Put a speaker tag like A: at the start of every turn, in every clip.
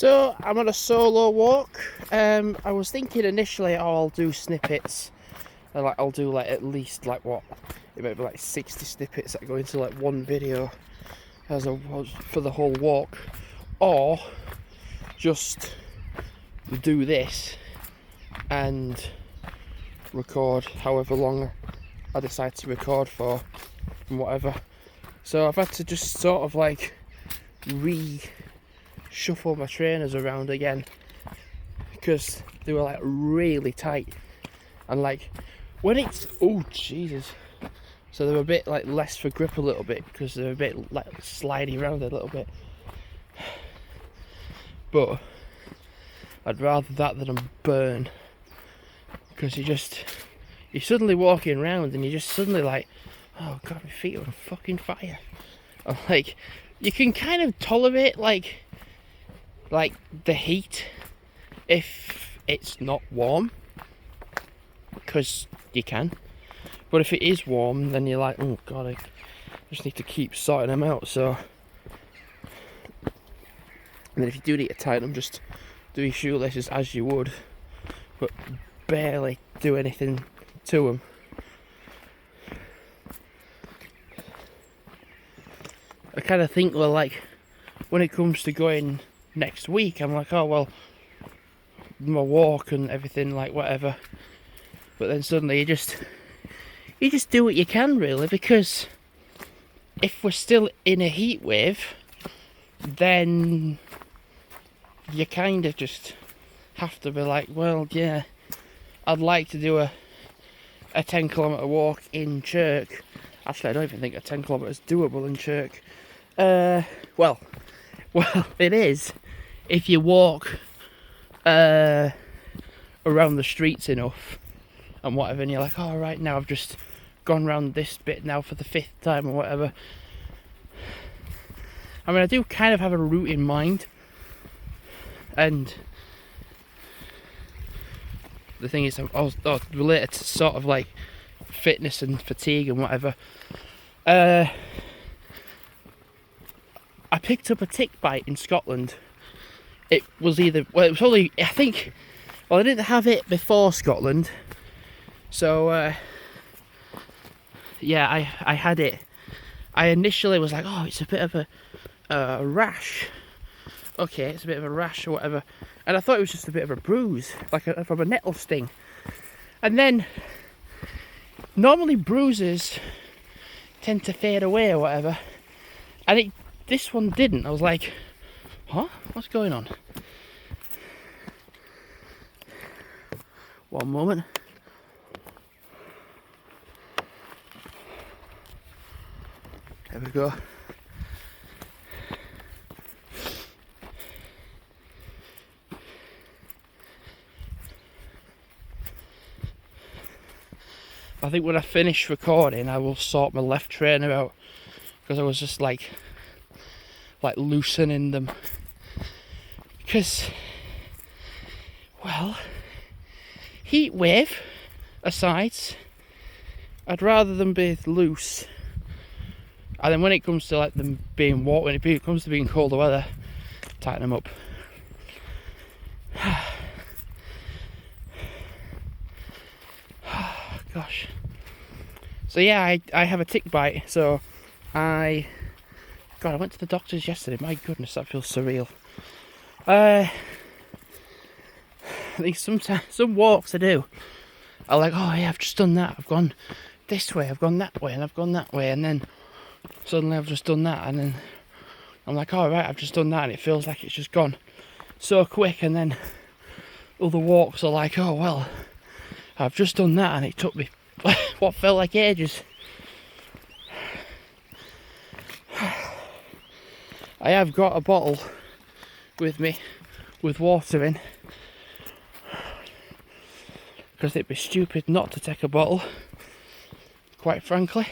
A: So I'm on a solo walk. I was thinking initially, I'll do snippets, and I'll do at least it might be 60 snippets that go into one video for the whole walk, or just do this and record however long I decide to record for and whatever. So I've had to just sort of reshuffle my trainers around again because they were really tight, and when it's Jesus, so they're a bit less for grip a little bit because they're a bit slidey around a little bit. But I'd rather that than a burn, because you're suddenly walking around and you're just suddenly oh god, my feet are on fucking fire. And you can kind of tolerate the heat if it's not warm, because you can. But if it is warm, then you're like, oh god, I just need to keep sorting them out. So, and then if you do need to tighten them, just do your shoelaces as you would, but barely do anything to them. I kind of think, when it comes to going next week, I'm oh well, my walk and everything, whatever. But then suddenly you just do what you can, really, because if we're still in a heat wave, then you kind of just have to be well, yeah, I'd like to do a 10-kilometre walk in Chirk. Actually, I don't even think a 10 kilometres is doable in Chirk. Well, it is if you walk around the streets enough and whatever, and you're oh right, now I've just gone round this bit now for the 5th time or whatever. I mean, I do kind of have a route in mind, and the thing is, I was related to sort of fitness and fatigue and whatever. I picked up a tick bite in Scotland. It was I didn't have it before Scotland, so yeah, I had it. I initially was oh, it's a bit of a rash. Okay, it's a bit of a rash or whatever, and I thought it was just a bit of a bruise, from a nettle sting. And then normally bruises tend to fade away or whatever, and this one didn't. I was huh? What's going on? One moment. There we go. I think when I finish recording, I will sort my left trainer out, because I was just loosening them. Because, well, heat wave aside, I'd rather them be loose. And then when it comes to them being warm, when it comes to being colder weather, tighten them up. Gosh. So yeah, I have a tick bite. So I went to the doctor's yesterday. My goodness, that feels surreal. I think sometimes some walks I do are oh yeah, I've just done that. I've gone this way, I've gone that way, and I've gone that way, and then suddenly I've just done that, and then I'm oh right, I've just done that, and it feels like it's just gone so quick. And then other walks are oh well, I've just done that, and it took me what felt like ages. I have got a bottle with me with water in, because it'd be stupid not to take a bottle, quite frankly.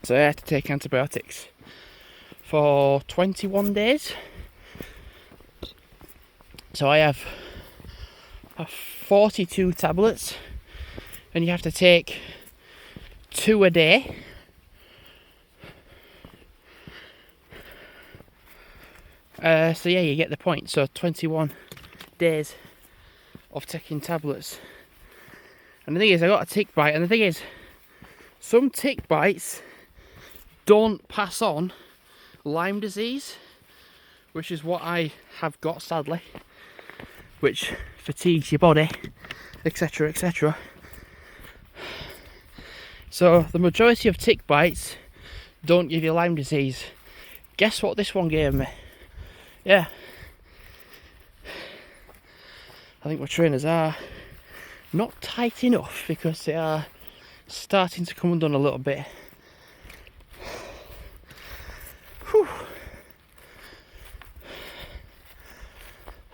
A: So I had to take antibiotics for 21 days. So I have a 42 tablets, and you have to take 2 a day. So yeah, you get the point. So 21 days of taking tablets. And the thing is, I got a tick bite, and the thing is, some tick bites don't pass on Lyme disease, which is what I have got, sadly, which fatigues your body, etc, etc. So the majority of tick bites don't give you Lyme disease. Guess what this one gave me? Yeah, I think my trainers are not tight enough, because they are starting to come undone a little bit. Whew.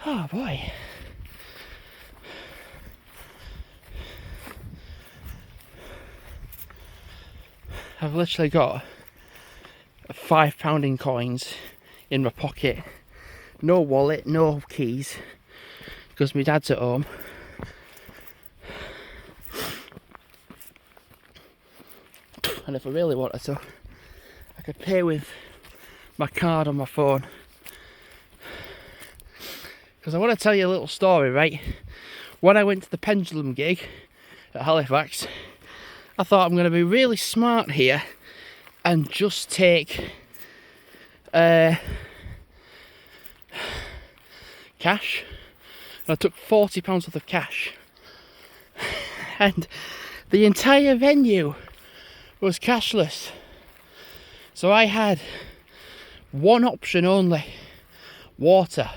A: Oh boy. I've literally got £5 in coins in my pocket. No wallet, no keys, because my dad's at home. And if I really wanted to, I could pay with my card on my phone. Because I want to tell you a little story, right? When I went to the Pendulum gig at Halifax, I thought I'm going to be really smart here and just take cash. And I took £40 worth of cash, and the entire venue was cashless. So I had one option only: water.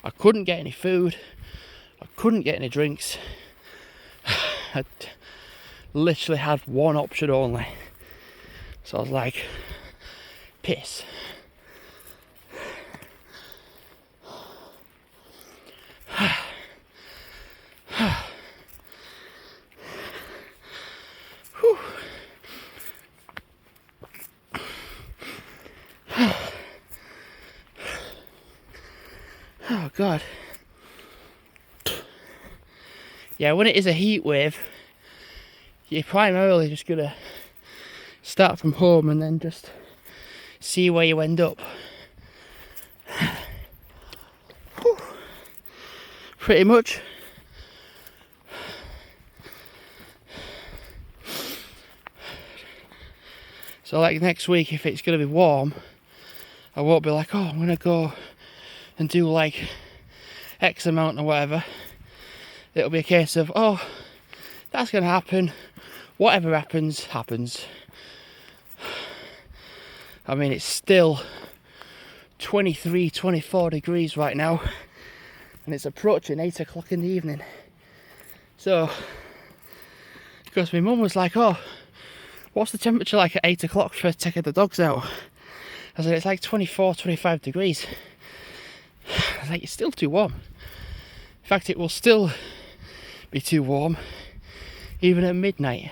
A: I couldn't get any food, I couldn't get any drinks. I literally had one option only. So I was like, piss. Oh God. Yeah, when it is a heat wave, you're primarily just gonna start from home and then just see where you end up. Whew. Pretty much. So like next week, if it's gonna be warm, I won't be like, oh, I'm gonna go and do like X amount or whatever. It'll be a case of, oh, that's gonna happen, whatever happens, happens. I mean, it's still 23, 24 degrees right now, and it's approaching 8 o'clock in the evening. So, because my mum was like, oh, what's the temperature like at 8 o'clock for taking the dogs out? I said, it's like 24, 25 degrees. I was like, it's still too warm. In fact, it will still be too warm even at midnight.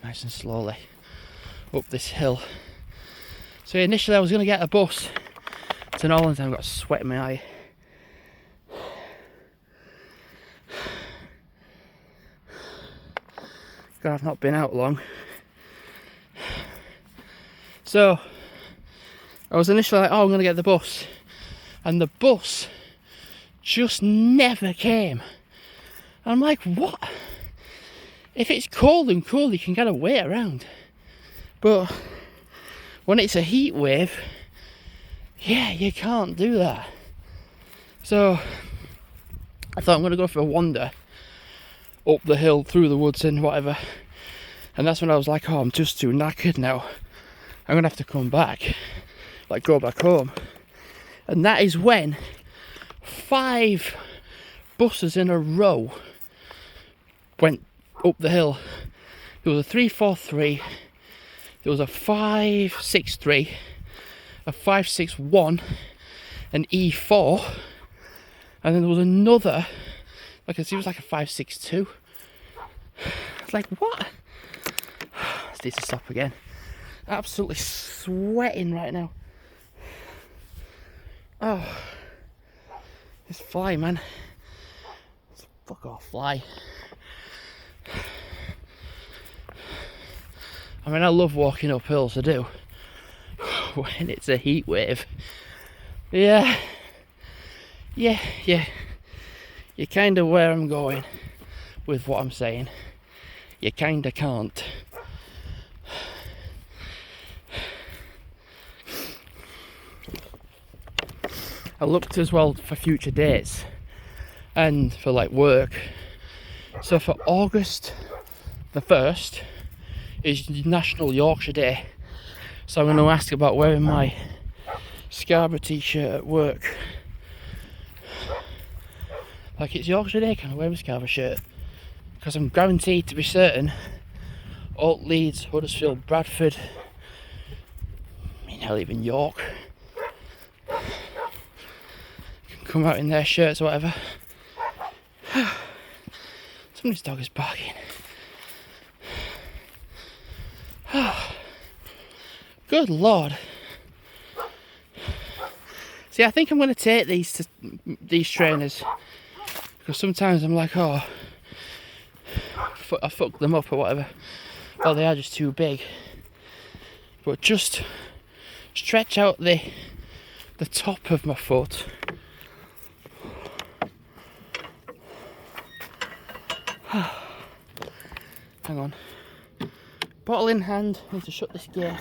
A: Nice and slowly up this hill. So initially I was going to get a bus to Norlands, and I've got sweat in my eye. God, I've not been out long. So I was initially like, oh, I'm going to get the bus. And the bus just never came. And I'm like, what? If it's cold and cool, you can kind of wait around. But when it's a heat wave, yeah, you can't do that. So I thought I'm going to go for a wander up the hill, through the woods and whatever. And that's when I was like, oh, I'm just too knackered now. I'm going to have to come back. Like, go back home. And that is when 5 buses in a row went up the hill. There was a 343, there was a 563, a 561, an E4, and then there was another, like it was like a 562. I was like, what? I need to stop again. Absolutely sweating right now. Oh, this fly, man. Fuck off, fly. I mean, I love walking up hills, I do. When it's a heat wave. Yeah. You're kind of where I'm going with what I'm saying. You kind of can't. I looked as well for future dates and for like work. So for August the 1st is National Yorkshire Day. So I'm going to ask about wearing my Scarborough t-shirt at work. Like, it's Yorkshire Day, can I wear my Scarborough shirt? Because I'm guaranteed to be certain Alt, Leeds, Huddersfield, Bradford, I mean, hell, even York can come out in their shirts or whatever. Somebody's dog is barking. Good Lord. See, I think I'm going to take these trainers, because sometimes I'm like, oh, I fucked them up or whatever, or they are just too big. But just stretch out the top of my foot. Hang on. Bottle in hand, need to shut this gate.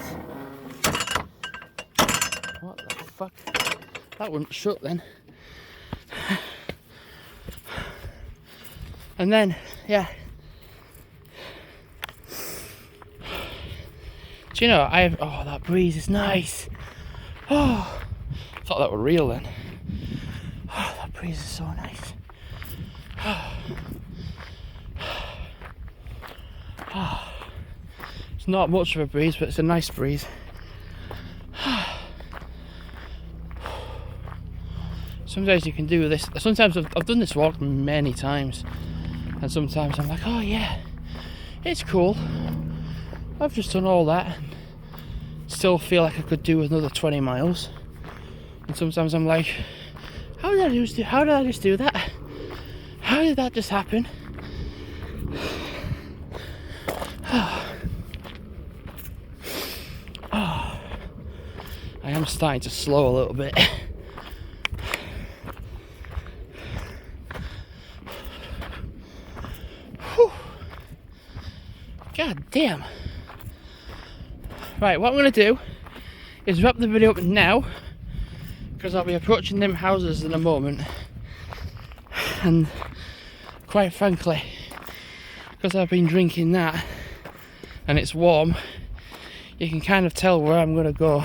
A: What the fuck? That wouldn't shut then. And then, yeah. Do you know, oh, that breeze is nice. Oh, I thought that were real then. Oh, that breeze is so nice. It's not much of a breeze, but it's a nice breeze. Sometimes you can do this. Sometimes I've done this walk many times, and sometimes I'm like, oh yeah, it's cool. I've just done all that and still feel like I could do another 20 miles. And sometimes I'm like, how did I just do that? How did that just happen? I am starting to slow a little bit. God damn. Right, what I'm going to do is wrap the video up now, because I'll be approaching them houses in a moment. And quite frankly, because I've been drinking that and it's warm, you can kind of tell where I'm going to go,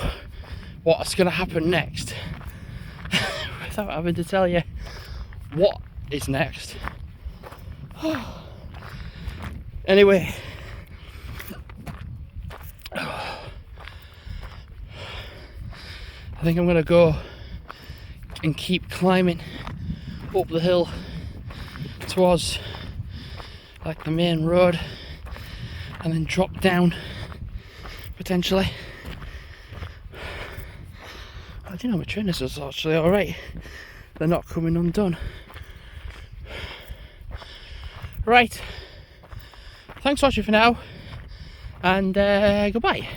A: what's going to happen next, without having to tell you what is next. Anyway, I think I'm going to go and keep climbing up the hill towards like the main road, and then drop down potentially. Oh, do you know, my trainers are actually alright. They're not coming undone. Right, thanks for watching for now, and goodbye.